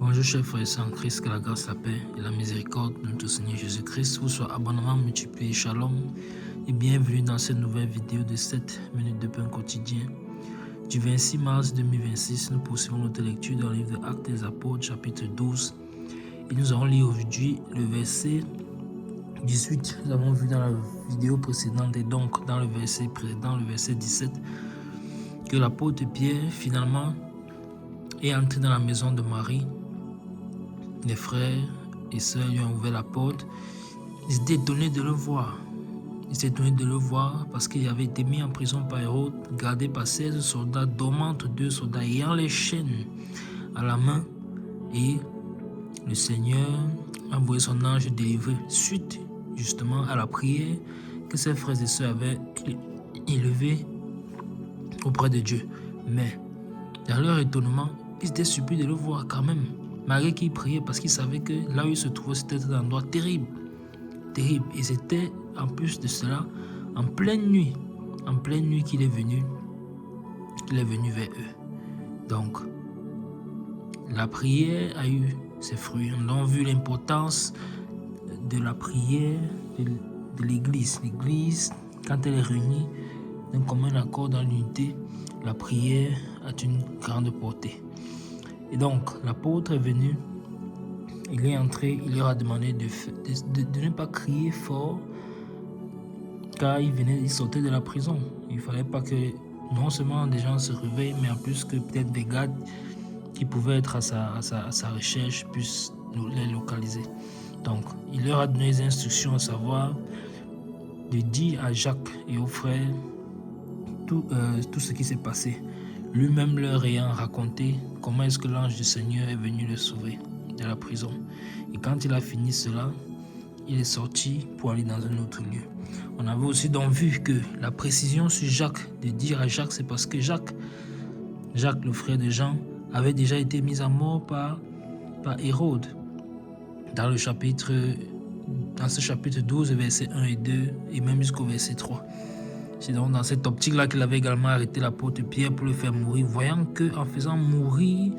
Bonjour chers frères et sœurs en Christ, que la grâce, la paix et la miséricorde de notre Seigneur Jésus-Christ vous soient abondamment multipliés. Shalom et bienvenue dans cette nouvelle vidéo de 7 minutes de pain quotidien. Du 26 mars 2026, nous poursuivons notre lecture dans le livre de Actes des Apôtres, chapitre 12. Et nous allons lire aujourd'hui le verset 18. Nous avons vu dans la vidéo précédente et donc dans le verset précédent, le verset 17, que l'apôtre Pierre finalement est entré dans la maison de Marie. Les frères et sœurs lui ont ouvert la porte. Ils étaient étonnés de le voir. Ils étaient étonnés de le voir parce qu'il avait été mis en prison par Hérode, gardé par 16 soldats, dormant entre 2 soldats, ayant les chaînes à la main. Et le Seigneur a envoyé son ange délivrer suite justement à la prière que ses frères et sœurs avaient élevée auprès de Dieu. Mais dans leur étonnement, ils étaient surpris de le voir quand même. Malgré qu'il priait parce qu'il savait que là où il se trouvait, c'était un endroit terrible. Terrible. Et c'était en plus de cela, en pleine nuit qu'il est venu vers eux. Donc, la prière a eu ses fruits. On a vu l'importance de la prière de l'Église. L'Église, quand elle est réunie d'un commun accord dans l'unité, la prière a une grande portée. Et donc, l'apôtre est venu, il est entré, il leur a demandé de ne pas crier fort, car il sortait de la prison. Il ne fallait pas que non seulement des gens se réveillent, mais en plus que peut-être des gardes qui pouvaient être à sa recherche puissent les localiser. Donc, il leur a donné des instructions, à savoir de dire à Jacques et aux frères tout ce qui s'est passé. Lui-même leur ayant raconté comment est-ce que l'ange du Seigneur est venu le sauver de la prison. Et quand il a fini cela, il est sorti pour aller dans un autre lieu. On avait aussi donc vu que la précision sur Jacques, de dire à Jacques, c'est parce que Jacques, le frère de Jean, avait déjà été mis à mort par Hérode. Dans ce chapitre 12, versets 1 et 2, et même jusqu'au verset 3. C'est donc dans cette optique-là qu'il avait également arrêté l'apôtre Pierre pour le faire mourir, voyant qu'en faisant mourir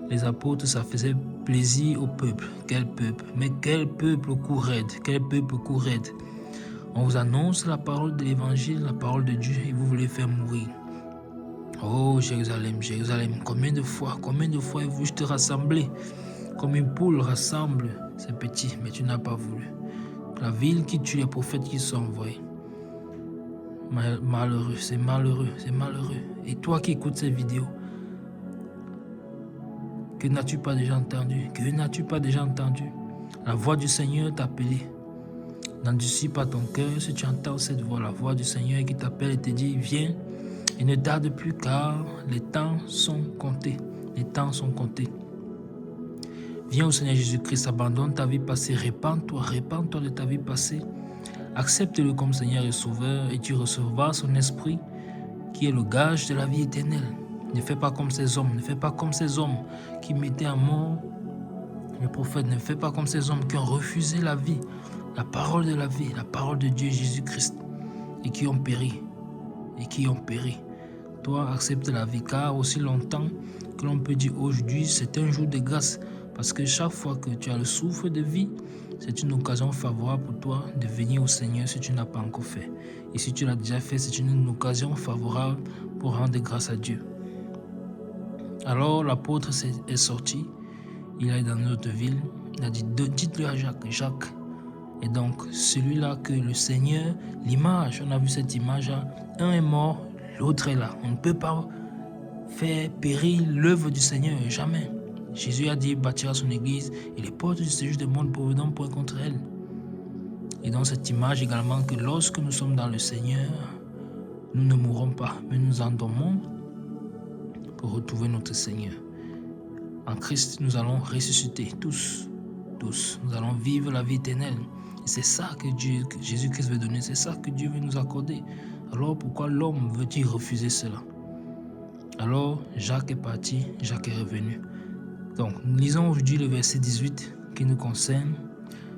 les apôtres, ça faisait plaisir au peuple. Quel peuple? Mais quel peuple au cou raide? Quel peuple au cou raide? On vous annonce la parole de l'évangile, la parole de Dieu, et vous voulez faire mourir. Oh Jérusalem, Jérusalem, combien de fois ai-je voulu te rassembler, comme une poule rassemble ses petits, mais tu n'as pas voulu. La ville qui tue les prophètes qui sont envoyés. Malheureux, c'est malheureux, c'est malheureux. Et toi qui écoutes cette vidéo, que n'as-tu pas déjà entendu? Que n'as-tu pas déjà entendu? La voix du Seigneur t'appeler. N'endurcis pas ton cœur si tu entends cette voix, la voix du Seigneur qui t'appelle et te dit, viens et ne tarde plus car les temps sont comptés. Les temps sont comptés. Viens au Seigneur Jésus-Christ, abandonne ta vie passée, répands-toi de ta vie passée. Accepte-le comme Seigneur et Sauveur et tu recevras son esprit qui est le gage de la vie éternelle. Ne fais pas comme ces hommes, qui mettaient à mort les prophètes. Ne fais pas comme ces hommes qui ont refusé la vie, la parole de la vie, la parole de Dieu Jésus-Christ et qui ont péri. Toi, accepte la vie car aussi longtemps que l'on peut dire aujourd'hui, c'est un jour de grâce parce que chaque fois que tu as le souffle de vie, c'est une occasion favorable pour toi de venir au Seigneur si tu n'as pas encore fait. Et si tu l'as déjà fait, c'est une occasion favorable pour rendre grâce à Dieu. Alors l'apôtre est sorti, il est dans notre ville, il a dit, dites-le à Jacques. Et donc celui-là que le Seigneur, l'image, on a vu cette image-là, un est mort, l'autre est là. On ne peut pas faire périr l'œuvre du Seigneur, jamais. Jésus a dit, il bâtira son église et les portes du séjour du monde pourront point contre elle. Et dans cette image également que lorsque nous sommes dans le Seigneur, nous ne mourrons pas, mais nous endormons pour retrouver notre Seigneur. En Christ, nous allons ressusciter tous. Nous allons vivre la vie éternelle. Et c'est ça que Jésus-Christ veut donner, c'est ça que Dieu veut nous accorder. Alors pourquoi l'homme veut-il refuser cela? Alors Jacques est parti, Jacques est revenu. Donc, nous lisons aujourd'hui le verset 18 qui nous concerne.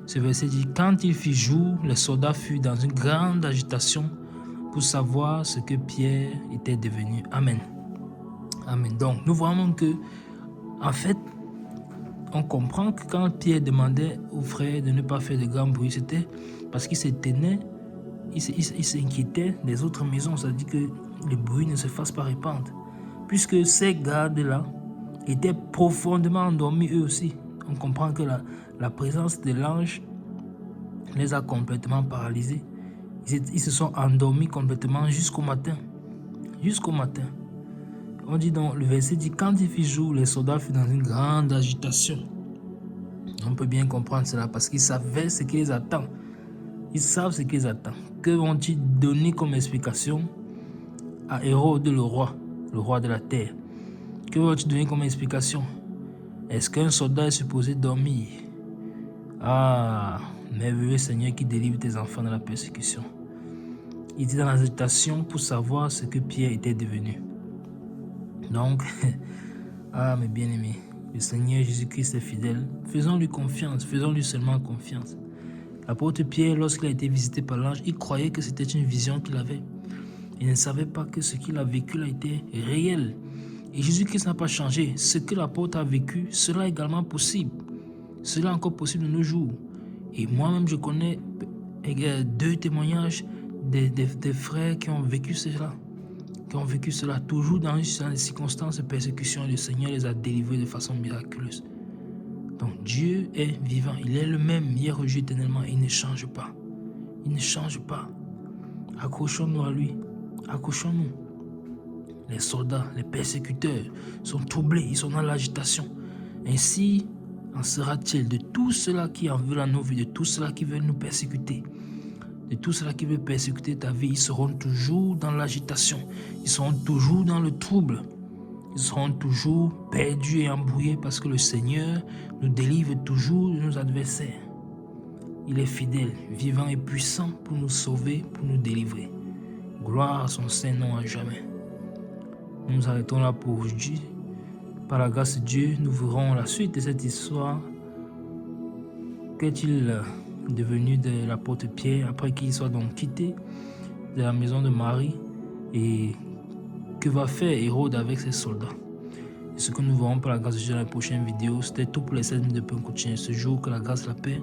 Ce verset dit, quand il fit jour, les soldats furent dans une grande agitation pour savoir ce que Pierre était devenu. Amen. Amen. Donc, nous voyons que, en fait, on comprend que quand Pierre demandait aux frères de ne pas faire de grand bruit, c'était parce qu'il s'étonnait, il s'inquiétait des autres maisons, c'est-à-dire que le bruit ne se fasse pas répandre. Puisque ces gardes-là étaient profondément endormis eux aussi. On comprend que la présence de l'ange les a complètement paralysés. Ils se sont endormis complètement jusqu'au matin. Jusqu'au matin. On dit donc, le verset dit, quand il fit jour, les soldats furent dans une grande agitation. On peut bien comprendre cela parce qu'ils savaient ce qui les attend. Ils savent ce qui les attend. Que vont-ils donner comme explication à Hérode, le roi de la terre? Que vont-ils donner comme explication? Est-ce qu'un soldat est supposé dormir? Ah, merveilleux Seigneur qui délivre tes enfants de la persécution. Il était dans l'agitation pour savoir ce que Pierre était devenu. Donc, ah mes bien-aimés, le Seigneur Jésus-Christ est fidèle. Faisons-lui confiance, faisons-lui seulement confiance. L'apôtre Pierre, lorsqu'il a été visité par l'ange, il croyait que c'était une vision qu'il avait. Il ne savait pas que ce qu'il a vécu a été réel. Et Jésus-Christ n'a pas changé. Ce que l'apôtre a vécu, cela est également possible. Cela est encore possible de nos jours. Et moi-même, je connais 2 témoignages des frères qui ont vécu cela. Toujours dans des circonstances de persécution. Le Seigneur les a délivrés de façon miraculeuse. Donc Dieu est vivant. Il est le même hier, aujourd'hui, éternellement. Il ne change pas. Il ne change pas. Accrochons-nous à lui. Accrochons-nous. Les soldats, les persécuteurs sont troublés. Ils sont dans l'agitation. Ainsi en sera-t-il de tout cela qui en veulent à nos vies, de tout cela qui veulent nous persécuter. De tout cela qui veut persécuter ta vie, ils seront toujours dans l'agitation. Ils seront toujours dans le trouble. Ils seront toujours perdus et embrouillés parce que le Seigneur nous délivre toujours de nos adversaires. Il est fidèle, vivant et puissant pour nous sauver, pour nous délivrer. Gloire à son Saint-Nom à jamais. Nous nous arrêtons là pour aujourd'hui. Par la grâce de Dieu, nous verrons la suite de cette histoire. Qu'est-il devenu de l'apôtre Pierre après qu'il soit donc quitté de la maison de Marie, et que va faire Hérode avec ses soldats? Et ce que nous verrons par la grâce de Dieu dans la prochaine vidéo. C'était tout pour les 7 minutes de pain quotidien ce jour. Que la grâce, la paix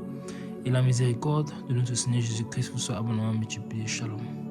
et la miséricorde de notre Seigneur Jésus-Christ vous soient abondamment multipliés. Shalom.